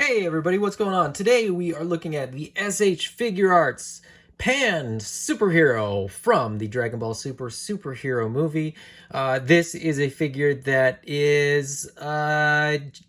Hey everybody, what's going on? Today we are looking at the SH Figuarts Pan Superhero from the Dragon Ball Super superhero movie. This is a figure that is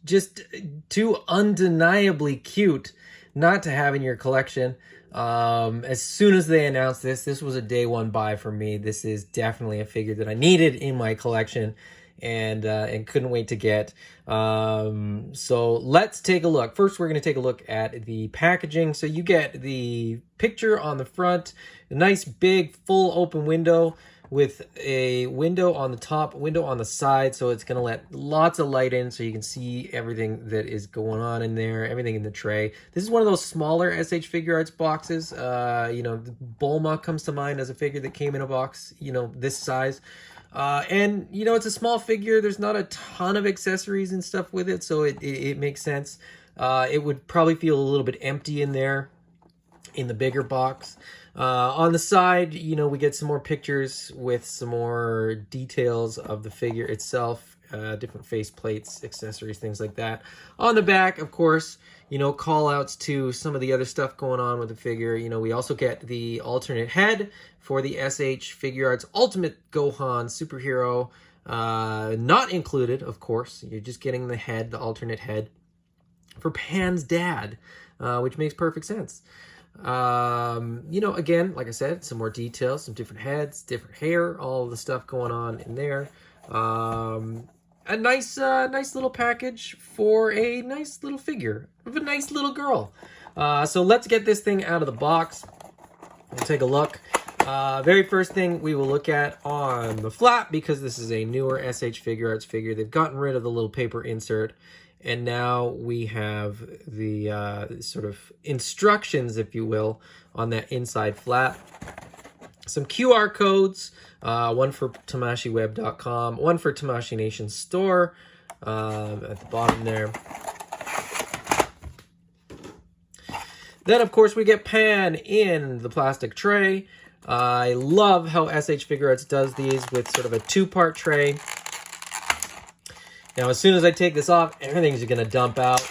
just too undeniably cute not to have in your collection. As soon as they announced this was a day one buy for me. This is definitely a figure that I needed in my collection and couldn't wait to get. So let's take a look. First, we're going to take a look at the packaging. So you get the picture on the front, a nice big full open window with a window on the top, window on the side, so it's going to let lots of light in so you can see everything that is going on in there, everything in the tray. This is one of those smaller SH Figuarts boxes. Bulma comes to mind as a figure that came in a box, this size. And it's a small figure. There's not a ton of accessories and stuff with it, so it makes sense. It would probably feel a little bit empty in there in the bigger box. On the side, we get some more pictures with some more details of the figure itself, different face plates, accessories, things like that. On the back, of course, call outs to some of the other stuff going on with the figure. We also get the alternate head for the SH Figuarts Ultimate Gohan Superhero. Not included, of course. You're just getting the head, the alternate head for Pan's dad, which makes perfect sense. Again, like I said, some more details, some different heads, different hair, all of the stuff going on in there. A nice little package for a nice little figure of a nice little girl. So let's get this thing out of the box and take a look. Very first thing we will look at on the flap, because this is a newer SH Figuarts figure, they've gotten rid of the little paper insert, and now we have the sort of instructions, if you will, on that inside flap. Some QR codes, one for TamashiWeb.com, one for Tamashii Nation Store at the bottom there. Then, of course, we get Pan in the plastic tray. I love how SH Figuarts does these with sort of a two-part tray. Now, as soon as I take this off, everything's going to dump out,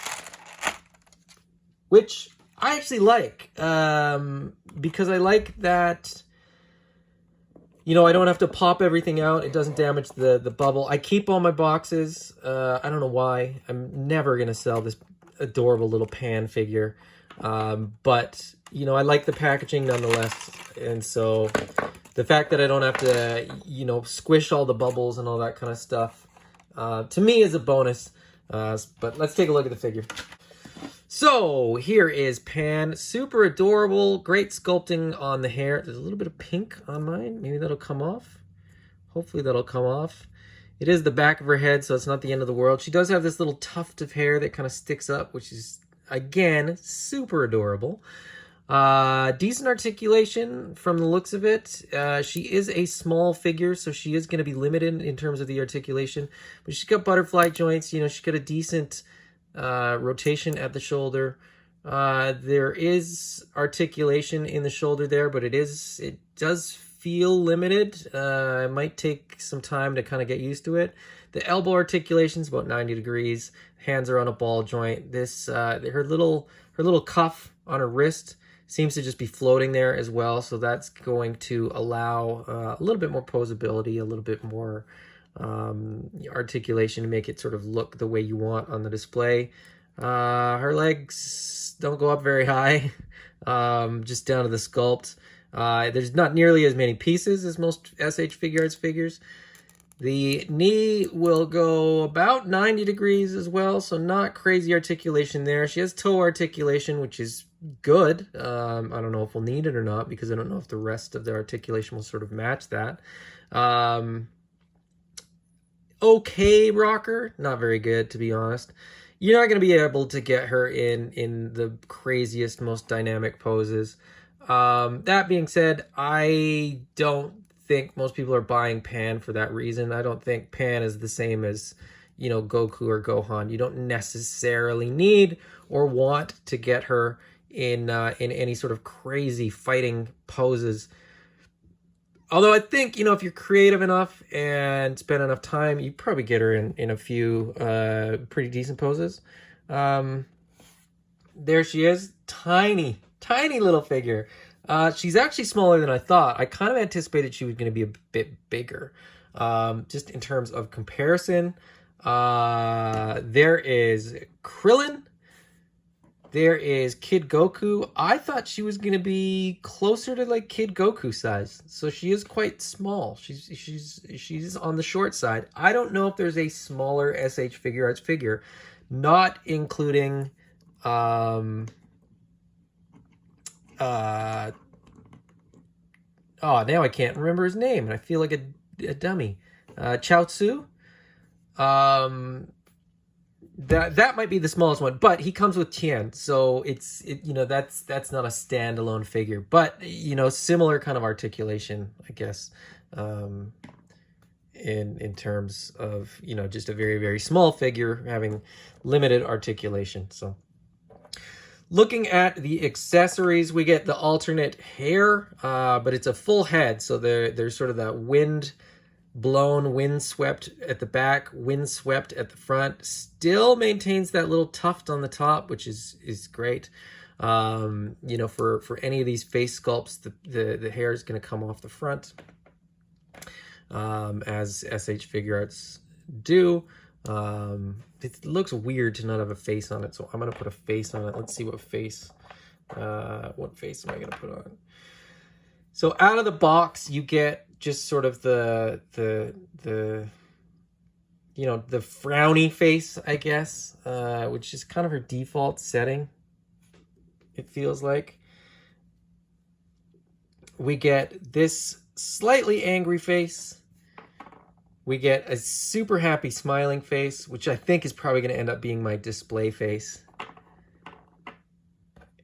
which I actually like, because I like that, I don't have to pop everything out. It doesn't damage the bubble. I keep all my boxes. I don't know why. I'm never going to sell this adorable little Pan figure. But, I like the packaging nonetheless. And so the fact that I don't have to, squish all the bubbles and all that kind of stuff, to me is a bonus. But let's take a look at the figure. So here is Pan, super adorable, great sculpting on the hair. There's a little bit of pink on mine. Maybe that'll come off. Hopefully that'll come off. It is the back of her head, so it's not the end of the world. She does have this little tuft of hair that kind of sticks up, which is, again, super adorable. Decent articulation from the looks of it. She is a small figure, so she is going to be limited in terms of the articulation. But she's got butterfly joints. She's got a decent rotation at the shoulder. There is articulation in the shoulder there, but it does feel limited. It might take some time to kind of get used to it. The elbow articulation is about 90 degrees. Hands are on a ball joint. This her little cuff on her wrist seems to just be floating there as well, so that's going to allow a little bit more posability, a little bit more articulation to make it sort of look the way you want on the display. Her legs don't go up very high, just down to the sculpt. There's not nearly as many pieces as most SH Figuarts figures. The knee will go about 90 degrees as well, so not crazy articulation there. She has toe articulation, which is good. I don't know if we'll need it or not, because I don't know if the rest of the articulation will sort of match that. Okay rocker, not very good, to be honest. You're not going to be able to get her in the craziest, most dynamic poses. That being said, I don't think most people are buying Pan for that reason. I don't think Pan is the same as, Goku or Gohan. You don't necessarily need or want to get her in any sort of crazy fighting poses. Although I think, if you're creative enough and spend enough time, you probably get her in a few pretty decent poses. there she is. Tiny, tiny little figure. She's actually smaller than I thought. I kind of anticipated she was going to be a bit bigger. Just in terms of comparison, there is Krillin. There is Kid Goku. I thought she was going to be closer to like Kid Goku size. So she is quite small. She's on the short side. I don't know if there's a smaller SH Figuarts figure, not including oh, now I can't remember his name and I feel like a dummy. Chaozu. That might be the smallest one, but he comes with Tien, so it's that's not a standalone figure, but similar kind of articulation, I guess, in terms of just a very, very small figure having limited articulation. So looking at the accessories, we get the alternate hair, but it's a full head, so there's sort of that wind-blown, windswept at the back, windswept at the front. Still maintains that little tuft on the top, which is great. For any of these face sculpts, the hair is going to come off the front, as SH Figuarts do. It looks weird to not have a face on it, so I'm going to put a face on it. Let's see what face am I going to put on. So out of the box, you get just sort of the frowny face, I guess, which is kind of her default setting, it feels like. We get this slightly angry face. We get a super happy smiling face, which I think is probably going to end up being my display face.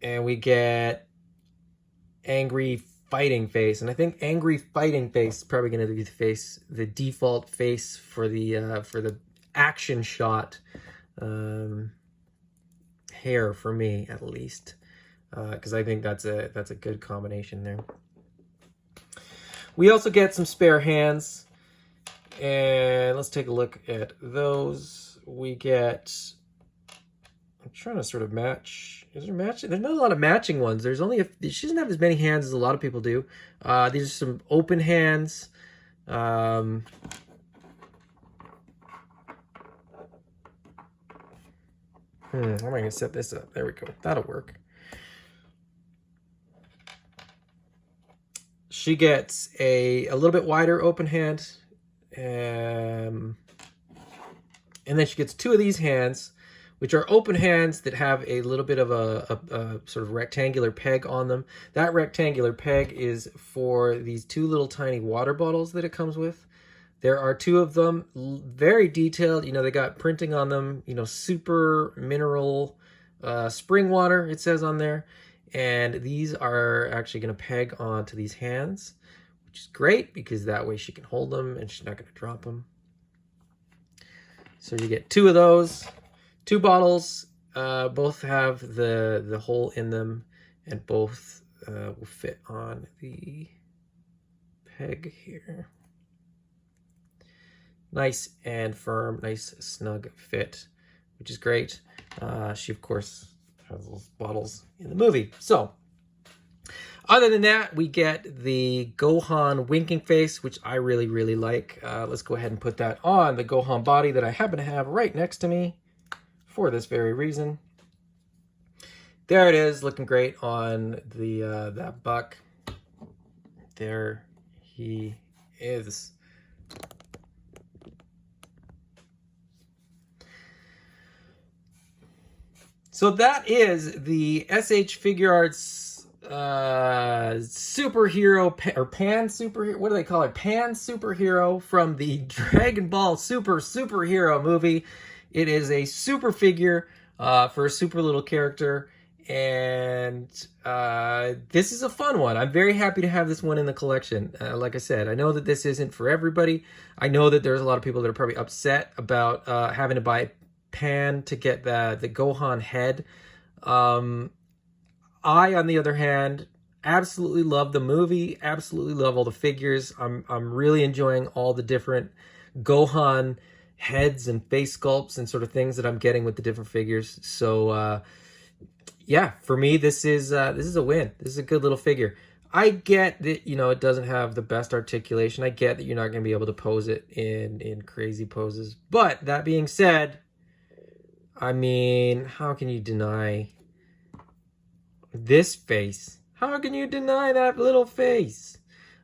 And we get angry fighting face, and I think angry fighting face is probably going to be the default face for the action shot hair for me, at least, because I think that's a good combination there. We also get some spare hands, and let's take a look at those. We get, I'm trying to sort of match. Is there matching? There's not a lot of matching ones. There's only she doesn't have as many hands as a lot of people do. These are some open hands. How am I going to set this up? There we go. That'll work. She gets a little bit wider open hand. And then she gets two of these hands, which are open hands that have a little bit of a sort of rectangular peg on them. That rectangular peg is for these two little tiny water bottles that it comes with. There are two of them, very detailed. They got printing on them, super mineral spring water, it says on there. And these are actually going to peg onto these hands, which is great because that way she can hold them and she's not going to drop them. So you get two of those. Two bottles, both have the hole in them, and both will fit on the peg here. Nice and firm, nice snug fit, which is great. She, of course, has those bottles in the movie. So, other than that, we get the Gohan winking face, which I really, really like. Let's go ahead and put that on the Gohan body that I happen to have right next to me, for this very reason. There it is, looking great on the that buck. There he is. So that is the SH Figuarts superhero or pan superhero. What do they call it? Pan superhero from the Dragon Ball Super superhero movie. It is a super figure for a super little character, and this is a fun one. I'm very happy to have this one in the collection. Like I said, I know that this isn't for everybody. I know that there's a lot of people that are probably upset about having to buy Pan to get the Gohan head. I, on the other hand, absolutely love the movie, absolutely love all the figures. I'm really enjoying all the different Gohan heads and face sculpts and sort of things that I'm getting with the different figures. So yeah, for me, this is a win. This is a good little figure. I get that, you know, it doesn't have the best articulation. I get that you're not going to be able to pose it in crazy poses. But that being said, I mean, how can you deny this face? How can you deny that little face?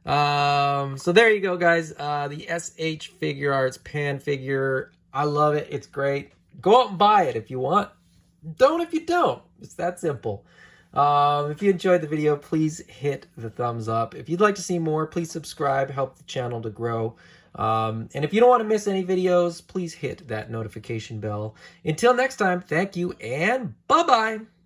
So there you go, guys. The SH Figuarts pan figure. I love it. It's great. Go out and buy it if you want. Don't if you don't. It's that simple. If you enjoyed the video, please hit the thumbs up. If you'd like to see more, please subscribe. Help the channel to grow. And if you don't want to miss any videos, please hit that notification bell. Until next time, thank you and bye-bye.